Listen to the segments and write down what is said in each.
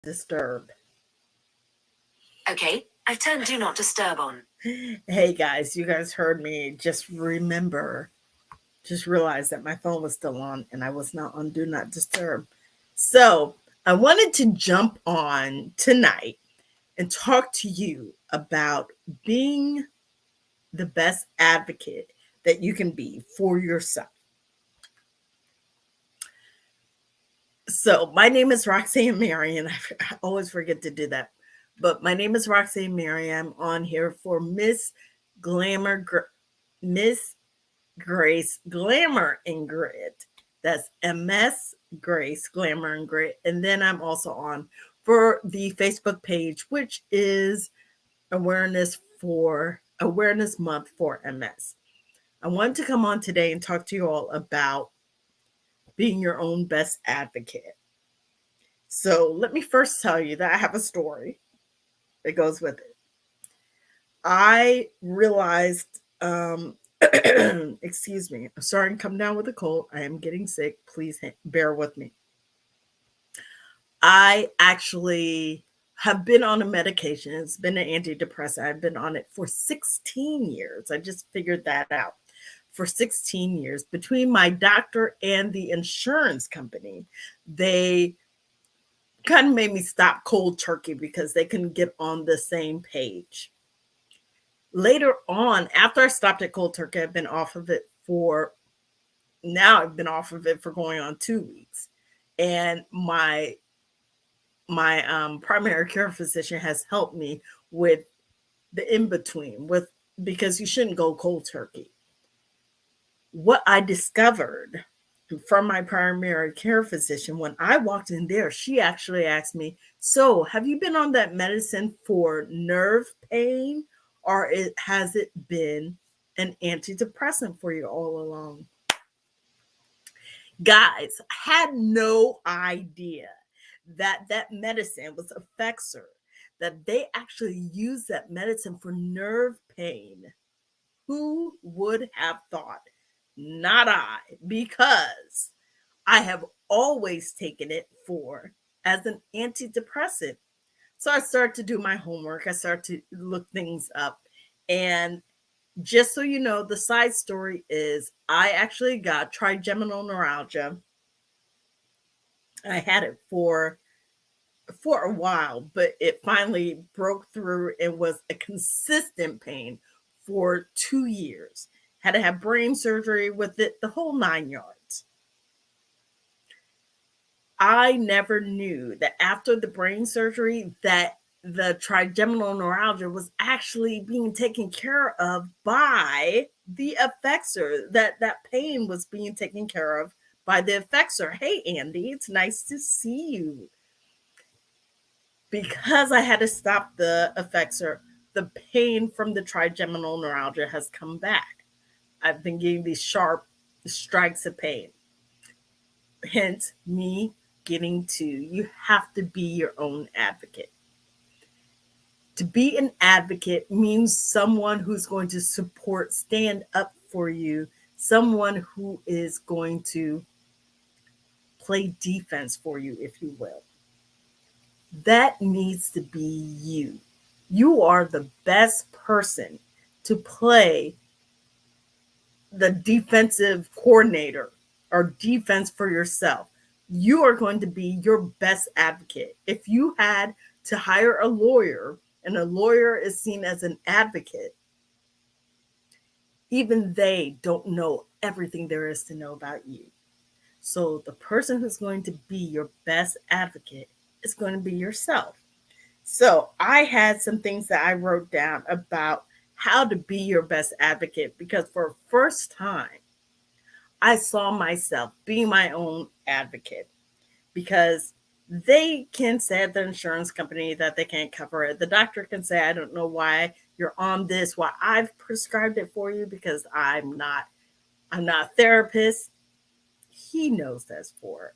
disturb. Okay, I've turned Do Not Disturb on. Hey guys, you guys heard me. Just realize that my phone was still on and I was not on Do Not Disturb. So I wanted to jump on tonight and talk to you about being the best advocate that you can be for yourself. So my name is Roxanne Mary, and I always forget to do that. But my name is Roxanne Mary. I'm on here for Miss Grace Glamour and Grit. That's MS Grace Glamour and Grit. And then I'm also on for the Facebook page, which is Awareness Month for MS. I wanted to come on today and talk to you all about being your own best advocate. So let me first tell you that I have a story that goes with it. I realized, excuse me, I'm sorry, I'm coming down with a cold. I am getting sick. Please bear with me. I actually have been on a medication. It's been an antidepressant. I've been on it for 16 years. I just figured that out. For 16 years, between my doctor and the insurance company, they kind of made me stop cold turkey because they couldn't get on the same page. Later on, after I stopped at cold turkey, I've been off of it for going on 2 weeks. And my primary care physician has helped me with the in between with because you shouldn't go cold turkey. What I discovered from my primary care physician when I walked in there, she actually asked me, "So, have you been on that medicine for nerve pain, or has it been an antidepressant for you all along?" Guys, I had no idea that that medicine was Effexor, that they actually use that medicine for nerve pain. Who would have thought? Not I, because I have always taken it for as an antidepressant. So I started to do my homework. I started to look things up. And just so you know, the side story is I actually got trigeminal neuralgia. I had it for a while, but it finally broke through and was a consistent pain for 2 years. Had to have brain surgery with it, the whole 9 yards. I never knew that after the brain surgery that the trigeminal neuralgia was actually being taken care of by the Effexor. That pain was being taken care of by the Effexor. Hey Andy, it's nice to see you. Because I had to stop the Effexor, the pain from the trigeminal neuralgia has come back. I've been getting these sharp strikes of pain. Hence, me getting to you have to be your own advocate. To be an advocate means someone who's going to support, stand up for you, someone who is going to play defense for you, if you will. That needs to be you. You are the best person to play the defensive coordinator or defense for yourself. You are going to be your best advocate. If you had to hire a lawyer and a lawyer is seen as an advocate, even they don't know everything there is to know about you. So the person who's going to be your best advocate is going to be yourself. So I had some things that I wrote down about how to be your best advocate because for the first time, I saw myself being my own advocate because they can say at the insurance company that they can't cover it. The doctor can say, I don't know why you're on this, why I've prescribed it for you because I'm not a therapist. He knows that's for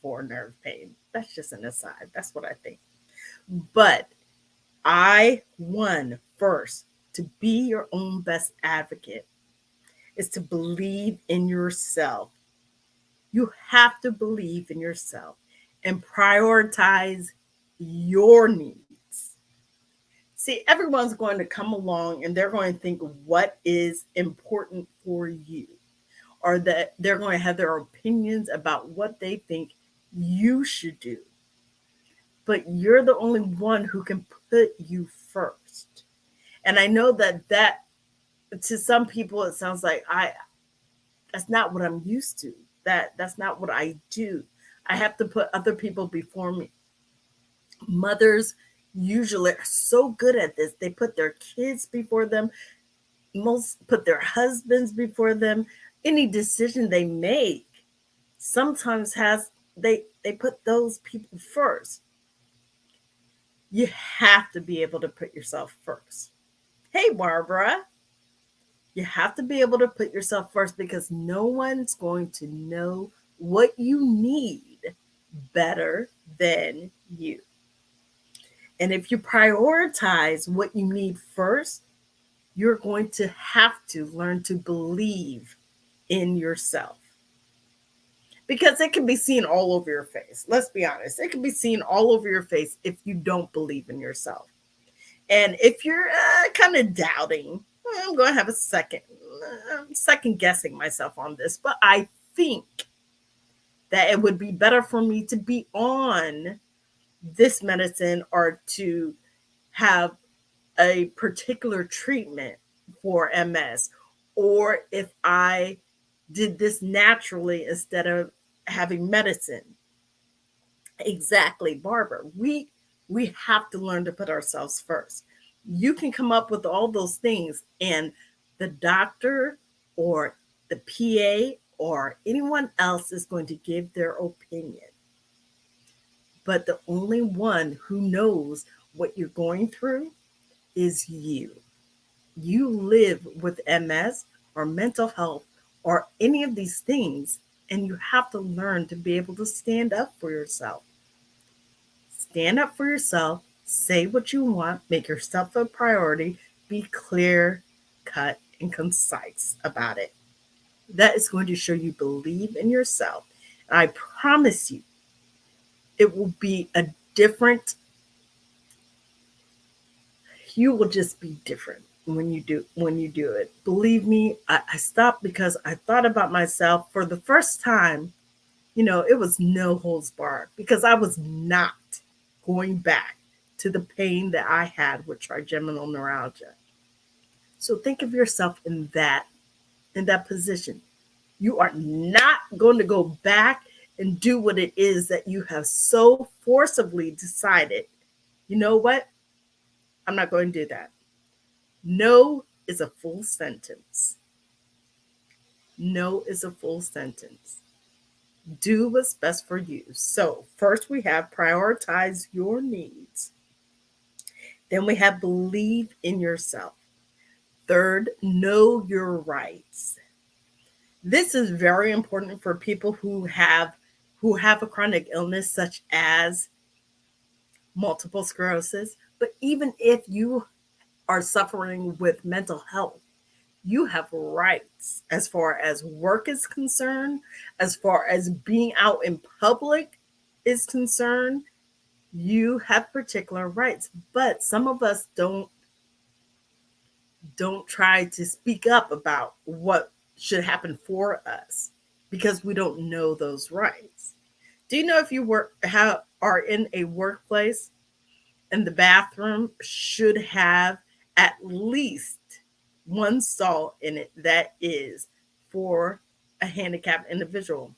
nerve pain. That's just an aside. That's what I think. But I won first to be your own best advocate is to believe in yourself. You have to believe in yourself and prioritize your needs. See, everyone's going to come along and they're going to think what is important for you, or that they're going to have their opinions about what they think you should do. But you're the only one who can put you first. And I know that to some people it sounds like I that's not what I'm used to. That's not what I do. I have to put other people before me. Mothers usually are so good at this. They put their kids before them, most put their husbands before them. Any decision they make sometimes has they put those people first. You have to be able to put yourself first. Hey, Barbara, you have to be able to put yourself first because no one's going to know what you need better than you. And if you prioritize what you need first, you're going to have to learn to believe in yourself. Because it can be seen all over your face. Let's be honest. It can be seen all over your face if you don't believe in yourself. And if you're kind of doubting, I'm going to have a second guessing myself on this, but I think that it would be better for me to be on this medicine or to have a particular treatment for MS, or if I did this naturally instead of having medicine. Exactly, Barbara. We have to learn to put ourselves first. You can come up with all those things, and the doctor or the PA or anyone else is going to give their opinion. But the only one who knows what you're going through is you. You live with MS or mental health or any of these things, and you have to learn to be able to stand up for yourself. Stand up for yourself, say what you want, make yourself a priority, be clear, cut, and concise about it. That is going to show you believe in yourself. And I promise you, it will be a different, you will just be different when you do it. Believe me, I stopped because I thought about myself for the first time. It was no holds barred because I was not going back to the pain that I had with trigeminal neuralgia. So think of yourself in that position. You are not going to go back and do what it is that you have so forcibly decided. You know what? I'm not going to do that. No is a full sentence. No is a full sentence. Do what's best for you. So first we have prioritize your needs. Then we have believe in yourself. Third, know your rights. This is very important for people who have a chronic illness such as multiple sclerosis. But even if you are suffering with mental health, you have rights as far as work is concerned, as far as being out in public is concerned. You have particular rights, but some of us don't try to speak up about what should happen for us because we don't know those rights. Do you know if you are in a workplace and the bathroom should have at least one stall in it that is for a handicapped individual?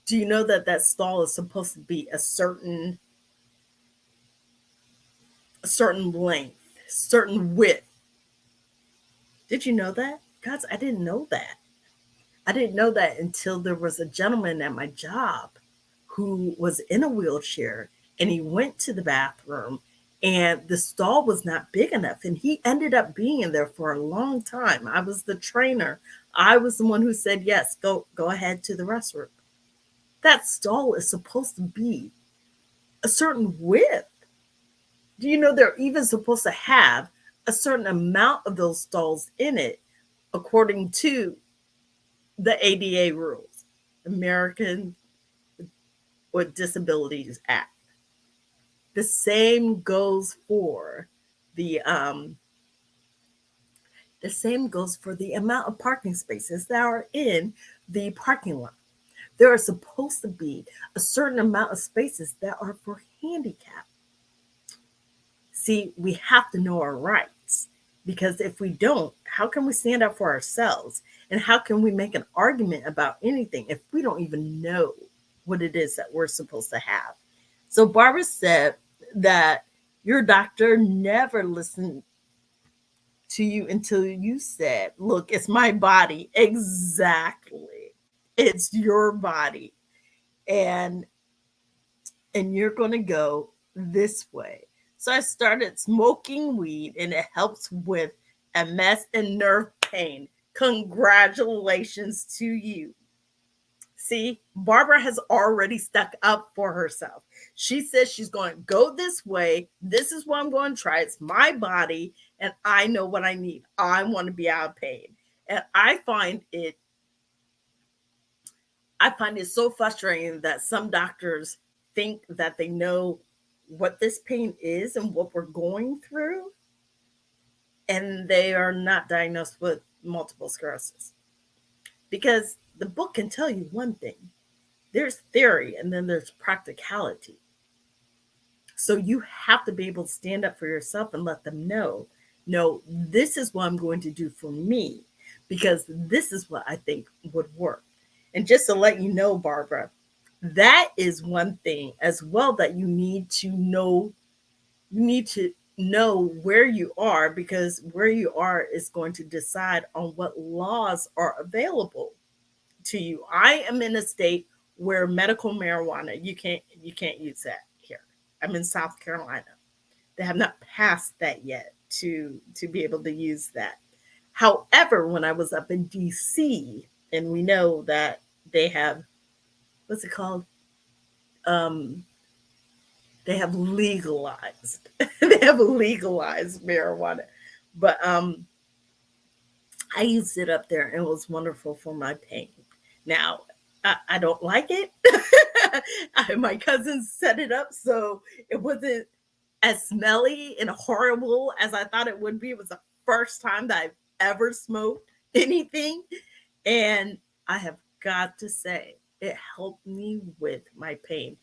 Do you know that stall is supposed to be a certain length, certain width? Did you know that? Guys, I didn't know that. I didn't know that until there was a gentleman at my job who was in a wheelchair and he went to the bathroom and the stall was not big enough and he ended up being in there for a long time. I was the trainer. I was the one who said, yes, go ahead to the restroom. That stall is supposed to be a certain width. Do you know they're even supposed to have a certain amount of those stalls in it according to the ADA rules, American with Disabilities Act. The same goes for the amount of parking spaces that are in the parking lot. There are supposed to be a certain amount of spaces that are for handicap. See, we have to know our rights, because if we don't, how can we stand up for ourselves? And how can we make an argument about anything if we don't even know what it is that we're supposed to have? So Barbara said that your doctor never listened to you until you said, look, it's my body. Exactly. It's your body. And you're going to go this way. So I started smoking weed, and it helps with MS and nerve pain. Congratulations to you. See, Barbara has already stuck up for herself. She says she's going to go this way. This is what I'm going to try. It's my body, and I know what I need. I want to be out of pain. And I find it so frustrating that some doctors think that they know what this pain is and what we're going through, and they are not diagnosed with multiple sclerosis. Because the book can tell you one thing: there's theory and then there's practicality. So you have to be able to stand up for yourself and let them know, no, this is what I'm going to do for me, because this is what I think would work. And just to let you know, Barbara, that is one thing as well that you need to know. You need to know where you are, because where you are is going to decide on what laws are available to you. I am in a state where medical marijuana, you can't use that here. I'm in South Carolina. They have not passed that yet to be able to use that. However, when I was up in DC, and we know that they have, what's it called? Um, they have legalized they have legalized marijuana. But I used it up there, and it was wonderful for my pain. Now, I don't like it. My cousin set it up so it wasn't as smelly and horrible as I thought it would be. It was the first time that I've ever smoked anything. And I have got to say, it helped me with my pain.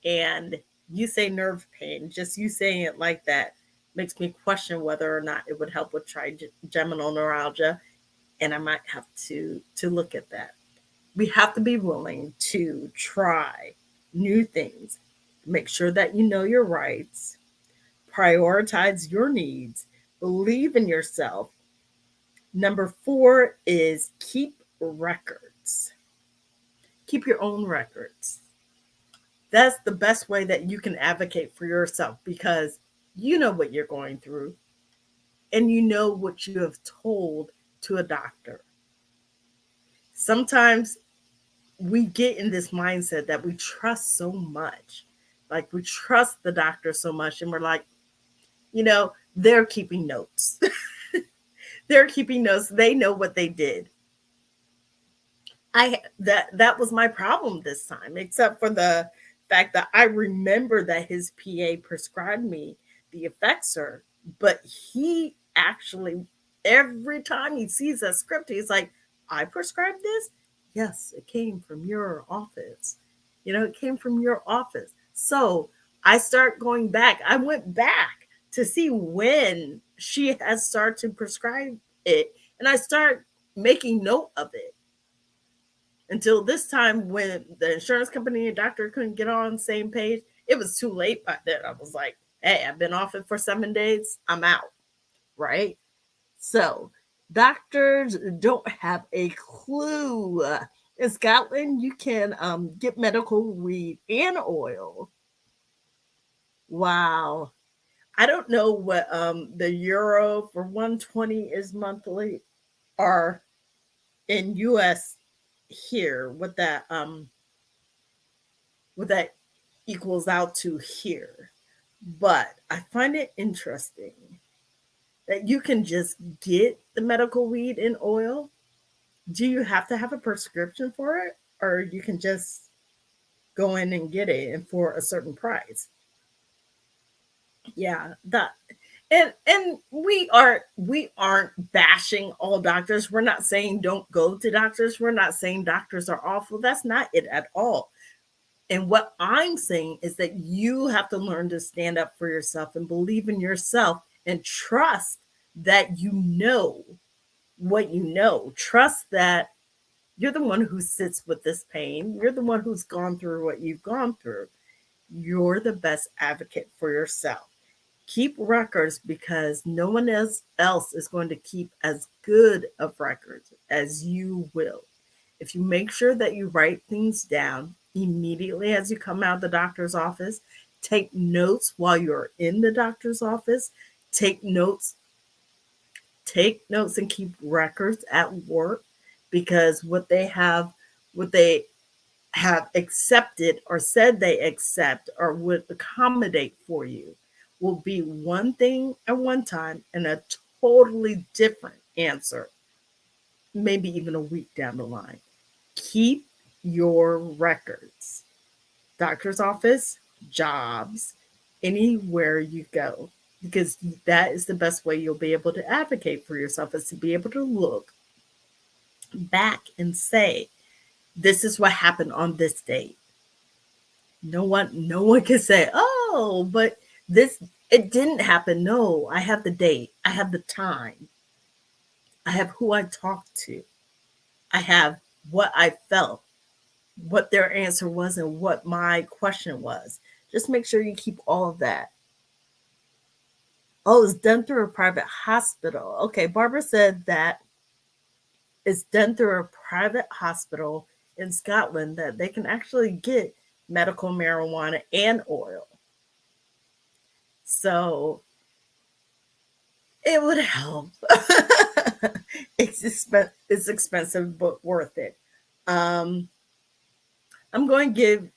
And you say nerve pain, just you saying it like that makes me question whether or not it would help with trigeminal neuralgia. And I might have to look at that. We have to be willing to try new things. Make sure that you know your rights, prioritize your needs, believe in yourself. Number 4 is keep records. Keep your own records. That's the best way that you can advocate for yourself, because you know what you're going through and you know what you have told to a doctor. Sometimes we get in this mindset that we trust so much. Like, we trust the doctor so much, and we're like, they're keeping notes. They're keeping notes. They know what they did. That was my problem this time, except for the fact that I remember that his PA prescribed me the Effexor, but he actually, every time he sees a script, he's like, I prescribed this? Yes, it came from your office. It came from your office. So I start going back. I went back to see when she has started to prescribe it, and I start making note of it. Until this time, when the insurance company and doctor couldn't get on the same page, it was too late by then. I was like, hey, I've been off it for 7 days. I'm out. Right? So doctors don't have a clue. In Scotland, you can get medical weed and oil. Wow. I don't know what the euro for 120 is monthly, or in US here, what that equals out to here. But I find it interesting that you can just get the medical weed and oil. Do you have to have a prescription for it, or you can just go in and get it and for a certain price. Yeah, that and we aren't bashing all doctors. We're not saying don't go to doctors. We're not saying doctors are awful. That's not it at all. And what I'm saying is that you have to learn to stand up for yourself and believe in yourself and trust that you know what you know. Trust that you're the one who sits with this pain. You're the one who's gone through what you've gone through. You're the best advocate for yourself. Keep records because no one else is going to keep as good of records as you will. If you make sure that you write things down immediately as you come out of the doctor's office, take notes while you're in the doctor's office, take notes, take notes and keep records at work because what they have accepted or said they accept or would accommodate for you will be one thing at one time and a totally different answer, maybe even a week down the line. Keep your records. Doctor's office, jobs, anywhere you go, because that is the best way you'll be able to advocate for yourself is to be able to look back and say, this is what happened on this date. No one can say, oh, but this it didn't happen. No, I have the date. I have the time. I have who I talked to. I have what I felt, what their answer was, and what my question was. Just make sure you keep all of that. Oh, it's done through a private hospital. Okay, Barbara said that it's done through a private hospital in Scotland that they can actually get medical marijuana and oil. So it would help. It's expensive, but worth it. Um, I'm going to give.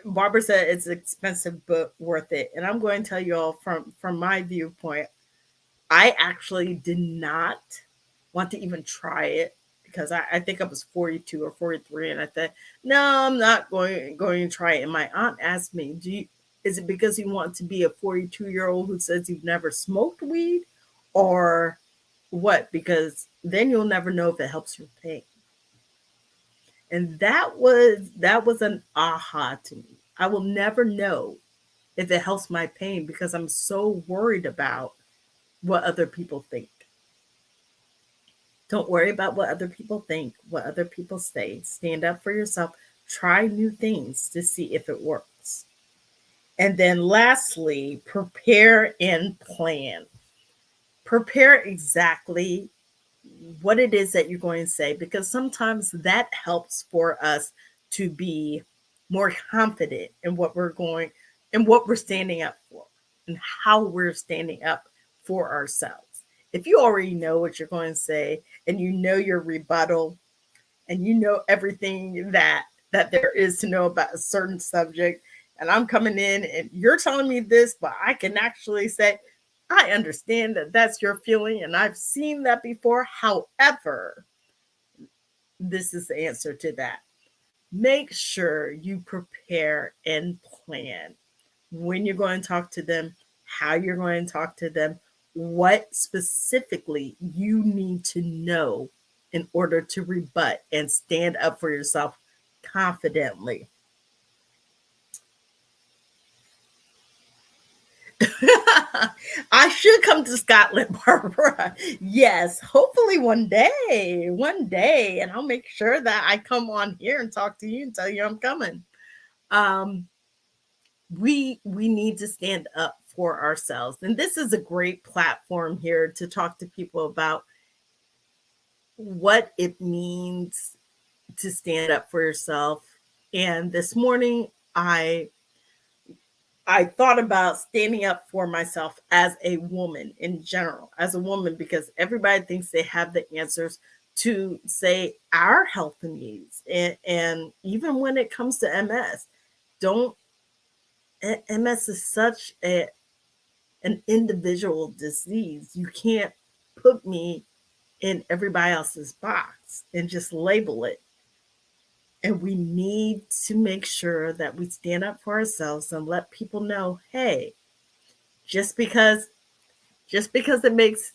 Barbara said it's expensive but worth it, and I'm going to tell you all from my viewpoint. I actually did not want to even try it because I think I was 42 or 43, and I thought, no, I'm not going to try it. And my aunt asked me, "Do you? Is it because you want to be a 42-year-old who says you've never smoked weed, or what? Because then you'll never know if it helps your pain." And that was an aha to me. I will never know if it helps my pain because I'm so worried about what other people think. Don't worry about what other people think, what other people say. Stand up for yourself. Try new things to see if it works. And then lastly, prepare and plan. Prepare exactly what it is that you're going to say because sometimes that helps for us to be more confident in what we're going and what we're standing up for and how we're standing up for ourselves. If you already know what you're going to say and you know your rebuttal and you know everything that there is to know about a certain subject and I'm coming in and you're telling me this but I can actually say I understand that that's your feeling and I've seen that before. However, this is the answer to that. Make sure you prepare and plan when you're going to talk to them, how you're going to talk to them, what specifically you need to know in order to rebut and stand up for yourself confidently. I should come to Scotland, Barbara. Yes, hopefully one day, and I'll make sure that I come on here and talk to you and tell you I'm coming. Um, we need to stand up for ourselves, and this is a great platform here to talk to people about what it means to stand up for yourself. And this morning, I thought about standing up for myself as a woman in general, as a woman, because everybody thinks they have the answers to say our health needs. And even when it comes to MS, don't MS is such an individual disease. You can't put me in everybody else's box and just label it. And we need to make sure that we stand up for ourselves and let people know, hey, just because it makes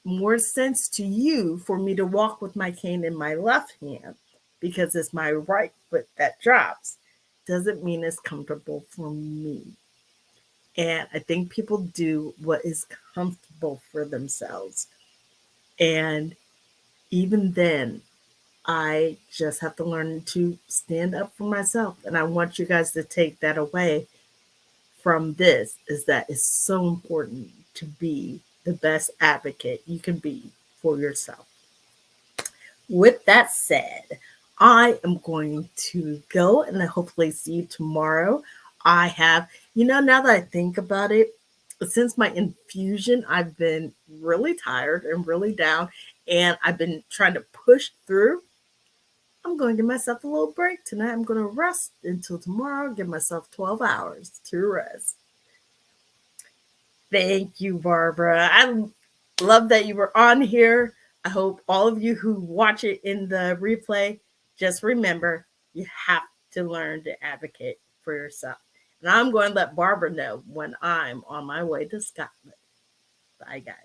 more sense to you for me to walk with my cane in my left hand because it's my right foot that drops doesn't mean it's comfortable for me. And I think people do what is comfortable for themselves. And even then, I just have to learn to stand up for myself. And I want you guys to take that away from this, is that it's so important to be the best advocate you can be for yourself. With that said, I am going to go and hopefully see you tomorrow. I have, now that I think about it, since my infusion, I've been really tired and really down, and I've been trying to push through. I'm going to give myself a little break tonight. I'm going to rest until tomorrow, give myself 12 hours to rest. Thank you, Barbara. I love that you were on here. I hope all of you who watch it in the replay just remember you have to learn to advocate for yourself. And I'm going to let Barbara know when I'm on my way to Scotland. Bye, guys.